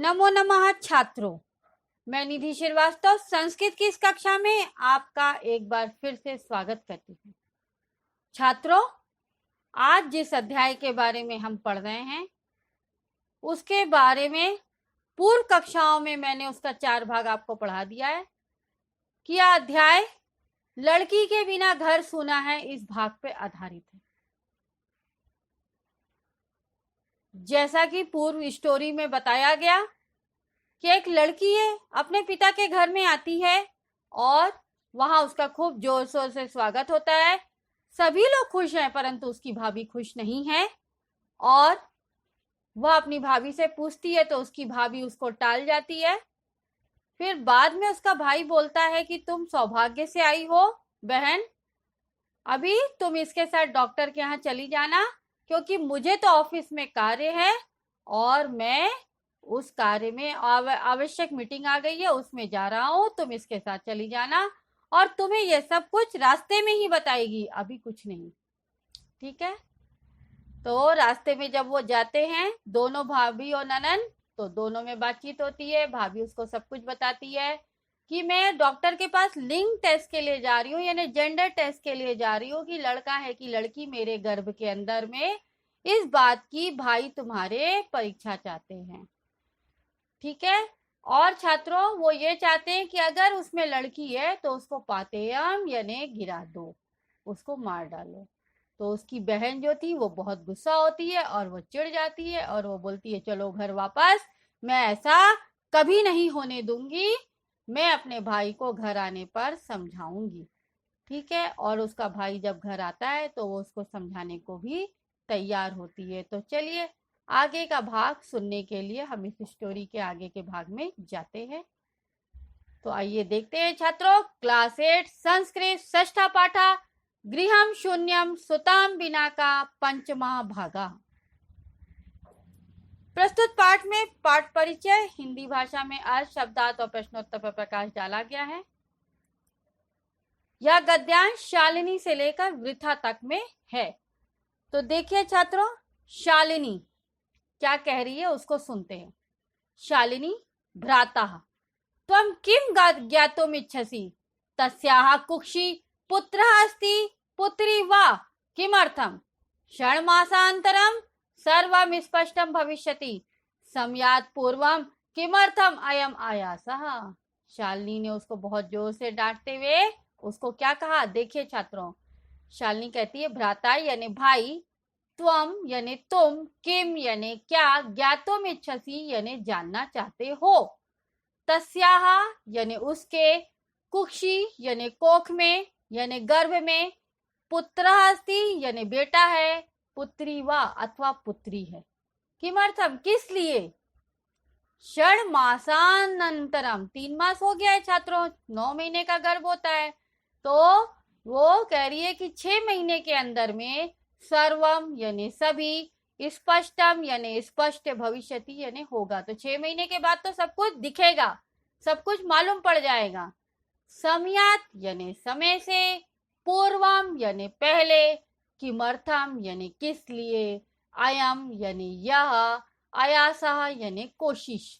नमो नमः छात्रों, मैं निधि श्रीवास्तव संस्कृत की इस कक्षा में आपका एक बार फिर से स्वागत करती हूँ। छात्रों, आज जिस अध्याय के बारे में हम पढ़ रहे हैं उसके बारे में पूर्व कक्षाओं में मैंने उसका 4 भाग आपको पढ़ा दिया है कि यह अध्याय लड़की के बिना घर सूना है इस भाग पे आधारित है। जैसा कि पूर्व स्टोरी में बताया गया कि एक लड़की है, अपने पिता के घर में आती है और वहां उसका खूब जोर शोर से स्वागत होता है। सभी लोग खुश हैं, परंतु उसकी भाभी खुश नहीं है और वह अपनी भाभी से पूछती है तो उसकी भाभी उसको टाल जाती है। फिर बाद में उसका भाई बोलता है कि तुम सौभाग्य से आई हो बहन, अभी तुम इसके साथ डॉक्टर के यहाँ चली जाना, क्योंकि मुझे तो ऑफिस में कार्य है और मैं उस कार्य में आवश्यक मीटिंग आ गई है, उसमें जा रहा हूं। तुम इसके साथ चली जाना और तुम्हें यह सब कुछ रास्ते में ही बताएगी, अभी कुछ नहीं, ठीक है। तो रास्ते में जब वो जाते हैं दोनों भाभी और ननन, तो दोनों में बातचीत होती है। भाभी उसको सब कुछ बताती है कि मैं डॉक्टर के पास लिंग टेस्ट के लिए जा रही हूँ, यानी जेंडर टेस्ट के लिए जा रही हूँ कि लड़का है कि लड़की मेरे गर्भ के अंदर में, इस बात की भाई तुम्हारे परीक्षा चाहते हैं, ठीक है। और छात्रों, वो ये चाहते हैं कि अगर उसमें लड़की है तो उसको पातेयम यानी गिरा दो, उसको मार डालो। तो उसकी बहन जो थी वो बहुत गुस्सा होती है और वो चिढ़ जाती है और वो बोलती है चलो घर वापस, मैं ऐसा कभी नहीं होने दूंगी, मैं अपने भाई को घर आने पर समझाऊंगी, ठीक है। और उसका भाई जब घर आता है तो वो उसको समझाने को भी तैयार होती है। तो चलिए आगे का भाग सुनने के लिए हम इस स्टोरी के आगे के भाग में जाते हैं। तो आइए देखते हैं छात्रों, क्लास 8 संस्कृत षष्ठा पाठा गृहम शून्यम सुताम बिना का पंचमा भागा। प्रस्तुत पाठ में पाठ परिचय, हिंदी भाषा में अर्थ, शब्दार्थ और प्रश्नोत्तर पर प्रकाश डाला गया है। यह गद्यांश शालिनी से लेकर वृथा तक में है। तो देखिए छात्रों, शालिनी क्या कह रही है उसको सुनते हैं। शालिनी, भ्राता त्वं किम ज्ञातुमिच्छसि, तस्याः कुक्षी पुत्रः अस्ति पुत्री वा, किमर्थम षण्मासान्तरं सर्वं स्पष्टं भविष्यति, समयात् पूर्वं किमर्थम अयम आयासः। शालिनी ने उसको बहुत जोर से डांटते हुए उसको क्या कहा, देखिए छात्रों। शालिनी कहती है भ्राता यानी भाई, त्वम यानी तुम, किम यानी क्या, ज्ञातुमिच्छसि यानी जानना चाहते हो, तस्याह यानी उसके, कुक्षी यानी कोख में यानी गर्भ में, पुत्र अस्ति यानी बेटा है, पुत्री वा अथवा पुत्री है, किमर्थम किस लिए, षड मासानंतरम 3 मास हो गया है छात्रों, 9 महीने का गर्भ होता है। तो वो कह रही है कि 6 महीने के अंदर में सर्वम यानी सभी, स्पष्टम यानी स्पष्ट, भविष्यति यानी होगा। तो 6 महीने के बाद तो सब कुछ दिखेगा, सब कुछ मालूम पड़ जाएगा। समयात यानी समय से, पूर्वम यानी पहले, किमर्थम यानी किस लिए, अयम यानी यह, आयासः यानी कोशिश।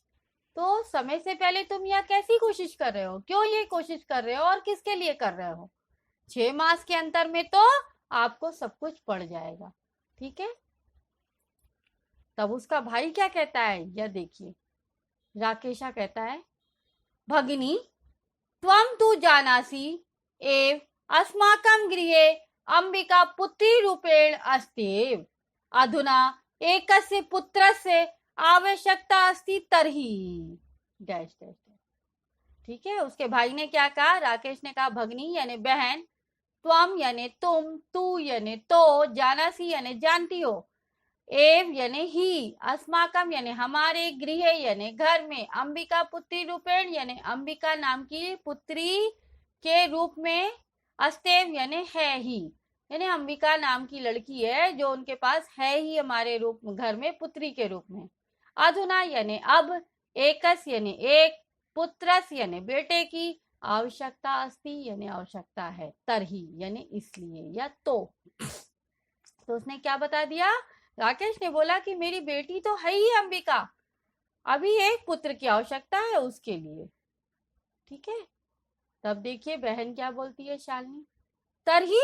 तो समय से पहले तुम यह कैसी कोशिश कर रहे हो, क्यों ये कोशिश कर रहे हो और किसके लिए कर रहे हो। 6 मास के अंतर में तो आपको सब कुछ पड़ जाएगा, ठीक है। तब उसका भाई क्या कहता है, यह देखिए। राकेशा कहता है भगिनी त्वं तु जानासि एव अस्माकं गृहे अंबिका पुत्री रूपेण अस्त्येव, अधुना एकस्य पुत्रस्य आवश्यकता अस्ति तर्हि डैश डैश। ठीक है, उसके भाई ने क्या कहा, राकेश ने कहा भगनी यानी बहन, त्वम यानी तुम, तू यानी तो, जानासी यानी जानती हो, एव यानी ही, अस्माकम यानी हमारे, गृह यानी घर में, अंबिका पुत्री रूपेण यानी अंबिका नाम की पुत्री के रूप में, अस्तेव यानी है ही, यानी अंबिका नाम की लड़की है जो उनके पास है ही हमारे रूप में, घर में पुत्री के रूप में। अधुना यानी अब, एकस यानी एक, पुत्रस यानी बेटे की, आवश्यकता अस्ति यानी आवश्यकता है, तरही यानी इसलिए या तो उसने क्या बता दिया, राकेश ने बोला कि मेरी बेटी तो है ही अंबिका, अभी एक पुत्र की आवश्यकता है उसके लिए। ठीक है, तब देखिए बहन क्या बोलती है शालिनी, तरही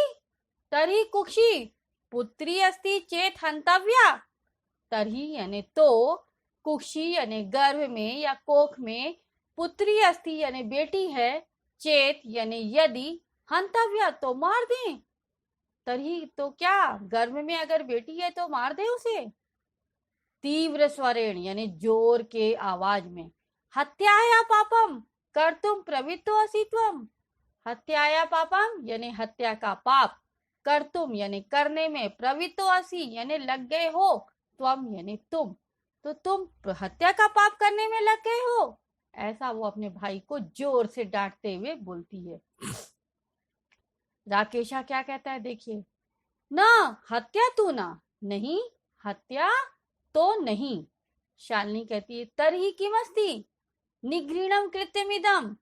तरही कुक्षी पुत्री अस्ति चेत हंतव्या। तरही यानी तो, कुक्षी यानी गर्भ में या कोख में, पुत्री अस्ति यानी बेटी है, चेत यानी यदि, हंतव्या तो मार दें। तरही तो क्या, गर्भ में अगर बेटी है तो मार दे उसे। तीव्र स्वरेण यानी जोर के आवाज में, हत्याया पापम कर्तुम प्रवृत्तो असि त्वम। हत्याया पापम यानी हत्या का पाप, कर्तुम यानी करने में, प्रवृत्तो असि यानी लग गए हो, त्वम यानी तुम, तो तुम हत्या का पाप करने में लग गए हो। ऐसा वो अपने भाई को जोर से डांटते हुए बोलती है। राकेशा क्या कहता है देखिए, ना हत्या तू ना, नहीं हत्या तो नहीं। शालिनी कहती है तरही किमस्ति निगृणम कृत्यमिदम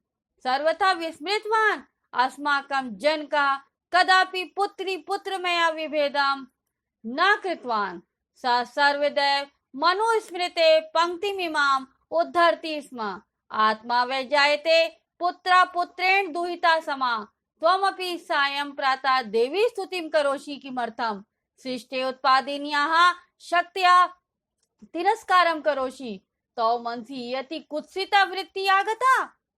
सर्वथा विस्मृतवान अस्माकं जनका कदापि पुत्री पुत्र मया विभेदम न कृतवान स सर्वदैव मनुस्मृते पंक्तिमिमाम उद्धरति स्म आत्मा वै जायते पुत्रा पुत्रेण दुहिता समा त्वमपि सायं प्रातः देवी स्तुतिं करोषि किमर्थम सृष्टे उत्पादिन्याः शक्त्या तिरस्कारं करोषि तो मनसि यति कुत्सिता वृत्ति आगता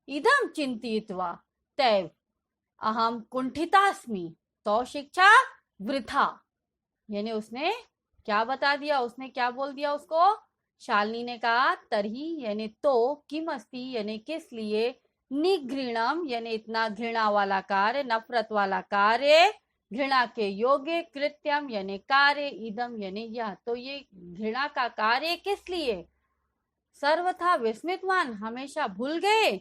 इदं चिंतित्वा तैव अहम कुंठितास्मि तो शिक्षा वृथा। यानी उसने क्या बता दिया, उसने क्या बोल दिया उसको। शालिनी ने कहा तरही यानी तो, किम अस्ति यानी किस लिए, निघृणम यानी इतना घृणा वाला कार्य, नफरत वाला कार्य, घृणा के योग्य, कृत्यम यानी कार्य, इदम यानी यह, तो ये घृणा का कार्य किस लिए। सर्वथा विस्मितवान हमेशा भूल गए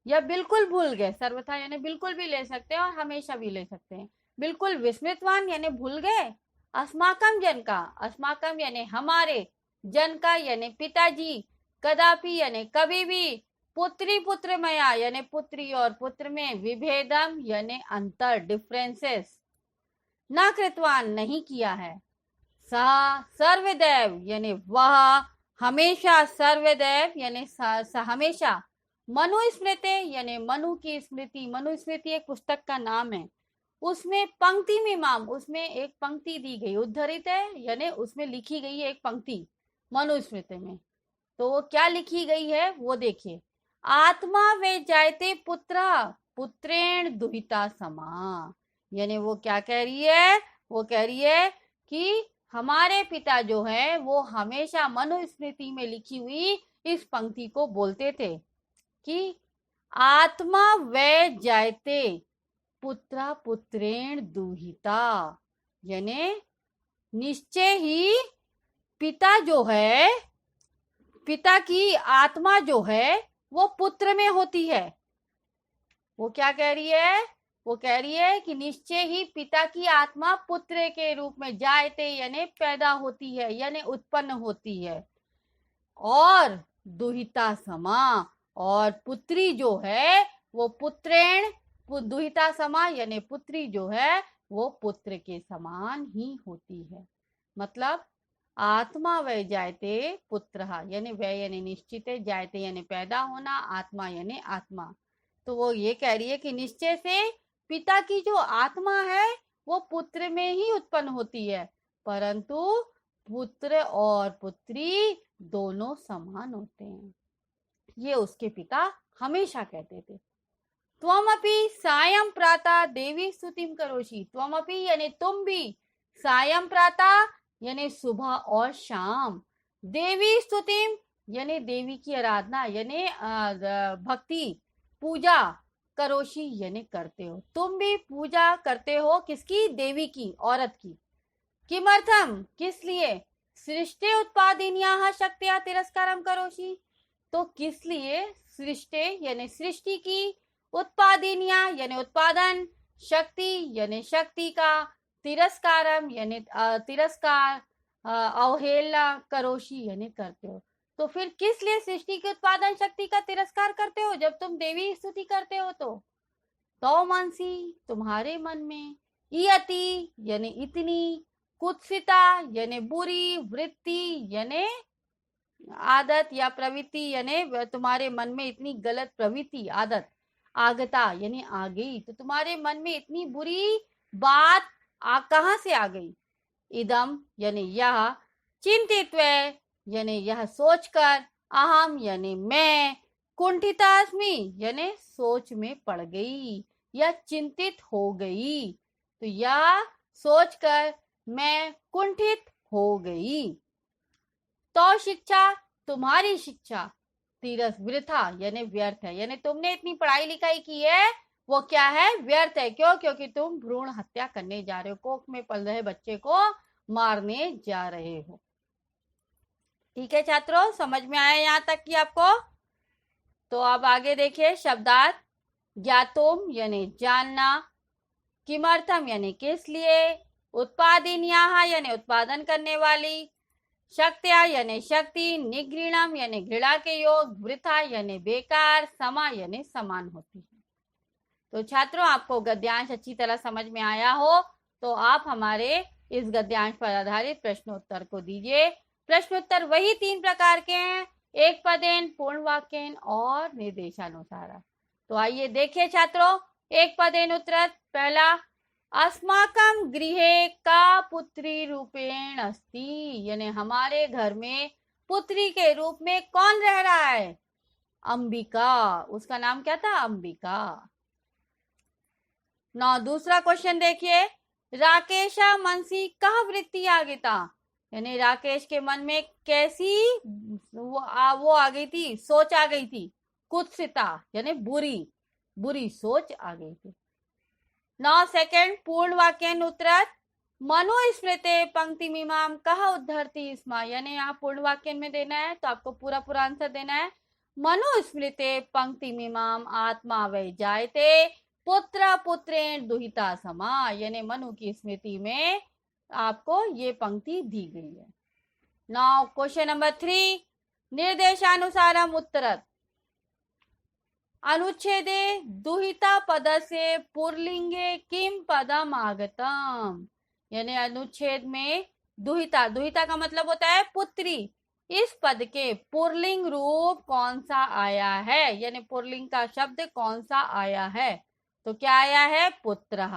या बिल्कुल भूल गए, सर्वथा यानी बिल्कुल भी ले सकते हैं और हमेशा भी ले सकते हैं। बिल्कुल विस्मितवान यानी भूल गए, अस्माकम जन का, अस्माकम यानी हमारे, जन का यानी पिताजी, कदापि यानी कभी भी, पुत्री पुत्र मया यानी पुत्री और पुत्र में, विभेदम यानी अंतर, डिफरेंसेस, न कृतवान नहीं किया है, सा सर्वदैव यानी वह हमेशा, सर्वदैव यानी हमेशा, मनुस्मृति यानी मनु की स्मृति, मनुस्मृति एक पुस्तक का नाम है, उसमें पंक्ति में माम, उसमें एक पंक्ति दी गई, उद्धरित है यानी उसमें लिखी गई है एक पंक्ति मनुस्मृति में। तो वो क्या लिखी गई है वो देखिए, आत्मा वे जायते पुत्रा पुत्रेण दुहिता समा। यानी वो क्या कह रही है, वो कह रही है कि हमारे पिता जो है वो हमेशा मनुस्मृति में लिखी हुई इस पंक्ति को बोलते थे कि आत्मा वे जायते पुत्रा पुत्रेण दुहिता, यानी निश्चय ही पिता जो है, पिता की आत्मा जो है वो पुत्र में होती है। वो क्या कह रही है, वो कह रही है कि निश्चय ही पिता की आत्मा पुत्र के रूप में जायते यानी पैदा होती है, यानी उत्पन्न होती है, और दुहिता समा, और पुत्री जो है वो पुत्रेण, दुहिता समा यानी पुत्री जो है वो पुत्र के समान ही होती है। मतलब आत्मा वै जायते पुत्र, यानी वै यानी निश्चित है, जायते यानी पैदा होना, आत्मा यानी आत्मा। तो वो ये कह रही है कि निश्चय से पिता की जो आत्मा है वो पुत्र में ही उत्पन्न होती है, परंतु पुत्र और पुत्री दोनों समान होते हैं, ये उसके पिता हमेशा कहते थे। त्वमपि सायं प्रातः देवी स्तुतिं करोषि, त्वमपि यानी तुम भी, सायं प्रातः यानी सुबह और शाम, देवी स्तुतिम यानी देवी की आराधना यानी भक्ति, पूजा, करोषि यानी करते हो, तुम भी पूजा करते हो किसकी, देवी की, औरत की। किमर्थम किस लिए, सृष्टि उत्पादिन्याः शक्त्या तिरस्कारम करोषि, तो किस लिए, सृष्टि यानी सृष्टि की, उत्पादिन्या यानी उत्पादन, शक्ति यानी शक्ति का, तिरस्कारम यानी तिरस्कार, अवहेलना, करोषि यानी करते हो। तो फिर किस लिए सृष्टि के उत्पादन शक्ति का तिरस्कार करते हो, जब तुम देवी स्तुति करते हो तो मनसी तुम्हारे मन में, इयति यानी इतनी, कुत्सिता यानी बुरी, वृत्ति यानी आदत या प्रवृत्ति यानी तुम्हारे मन में इतनी गलत प्रवृत्ति आदत आगता यानी आ गई, तो तुम्हारे मन में इतनी बुरी बात कहाँ से आ गई। इदम यानी यह, चिंतित्व यानी यह सोचकर, अहम यानी मैं, कुंठितास्मि यानी सोच में पड़ गई या चिंतित हो गई, तो यह सोचकर मैं कुंठित हो गई। तो शिक्षा तुम्हारी शिक्षा तीरथ वृथा यानी व्यर्थ है, यानी तुमने इतनी पढ़ाई लिखाई की है वो क्या है, व्यर्थ है। क्यों? क्योंकि तुम भ्रूण हत्या करने जा रहे हो, कोख में पल रहे बच्चे को मारने जा रहे हो। ठीक है छात्रों, समझ में आया यहाँ तक कि आपको? तो अब आगे देखिए शब्दार्थ। ज्ञातुम यानी जानना, किमर्थम यानी किस लिए, उत्पादिन्याः यानी उत्पादन करने वाली, शक्त्या यानी शक्ति, निगृणम यानी घृणा के योग, वृथा यानी बेकार, समा यानी समान होती है। तो छात्रों आपको गद्यांश अच्छी तरह समझ में आया हो तो आप हमारे इस गद्यांश पर आधारित प्रश्नोत्तर को दीजिए। प्रश्नोत्तर वही 3 प्रकार के हैं, एक पदेन, पूर्ण वाक्यन और निर्देशानुसार। तो आइए देखिए छात्रों, एक पदेन उत्तर। पहला, अस्माकं गृहे का पुत्री रूपेण अस्ति, यानी हमारे घर में पुत्री के रूप में कौन रह रहा है, अंबिका। उसका नाम क्या था, अंबिका। ना दूसरा क्वेश्चन देखिए, राकेश मनसी कह वृत्ति आगिता, यानी राकेश के मन में कैसी वो आ गई थी, सोच आ गई थी, कुत्सिता यानी बुरी बुरी सोच आ गई थी। नौ सेकंड, पूर्ण वाक्यन उत्तर। मनुस्मृते पंक्ति मीमाम कह उद्धरती स्म, यानी आप पूर्ण वाक्यन में देना है तो आपको पूरा पूरा आंसर देना है। मनुस्मृते पंक्ति मीमाम आत्मा वै जायते पुत्र पुत्रेण दुहिता समा, यानी मनु की स्मृति में आपको ये पंक्ति दी गई है। Now question number 3, निर्देशानुसारम उत्तरत्। अनुच्छेदे दुहिता पद से पुरलिंगे किम पदम आगतम, यानी अनुच्छेद में दुहिता, दुहिता का मतलब होता है पुत्री, इस पद के पुरलिंग रूप कौन सा आया है, यानी पुरलिंग का शब्द कौन सा आया है, तो क्या आया है, पुत्रः।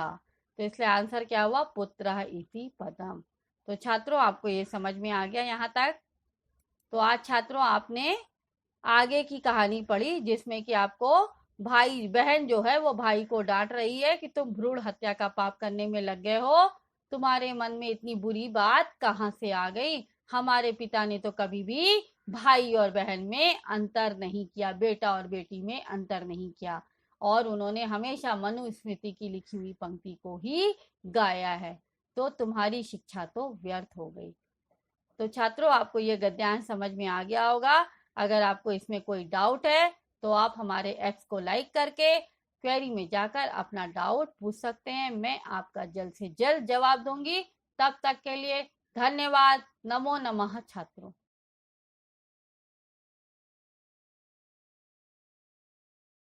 तो इसलिए आंसर क्या हुआ, पुत्रः इति पदम। तो छात्रों आपको ये समझ में आ गया यहाँ तक। तो आज छात्रों आपने आगे की कहानी पढ़ी जिसमें कि आपको भाई बहन जो है वो भाई को डांट रही है कि तुम भ्रूण हत्या का पाप करने में लग गए हो, तुम्हारे मन में इतनी बुरी बात कहाँ से आ गई, हमारे पिता ने तो कभी भी भाई और बहन में अंतर नहीं किया, बेटा और बेटी में अंतर नहीं किया, और उन्होंने हमेशा मनुस्मृति की लिखी हुई पंक्ति को ही गाया है, तो तुम्हारी शिक्षा तो व्यर्थ हो गई। तो छात्रों आपको ये गद्यांश समझ में आ गया होगा। अगर आपको इसमें कोई डाउट है तो आप हमारे एक्स को लाइक करके क्वेरी में जाकर अपना डाउट पूछ सकते हैं, मैं आपका जल्द से जल्द जवाब दूंगी। तब तक के लिए धन्यवाद। नमो नमः छात्रों।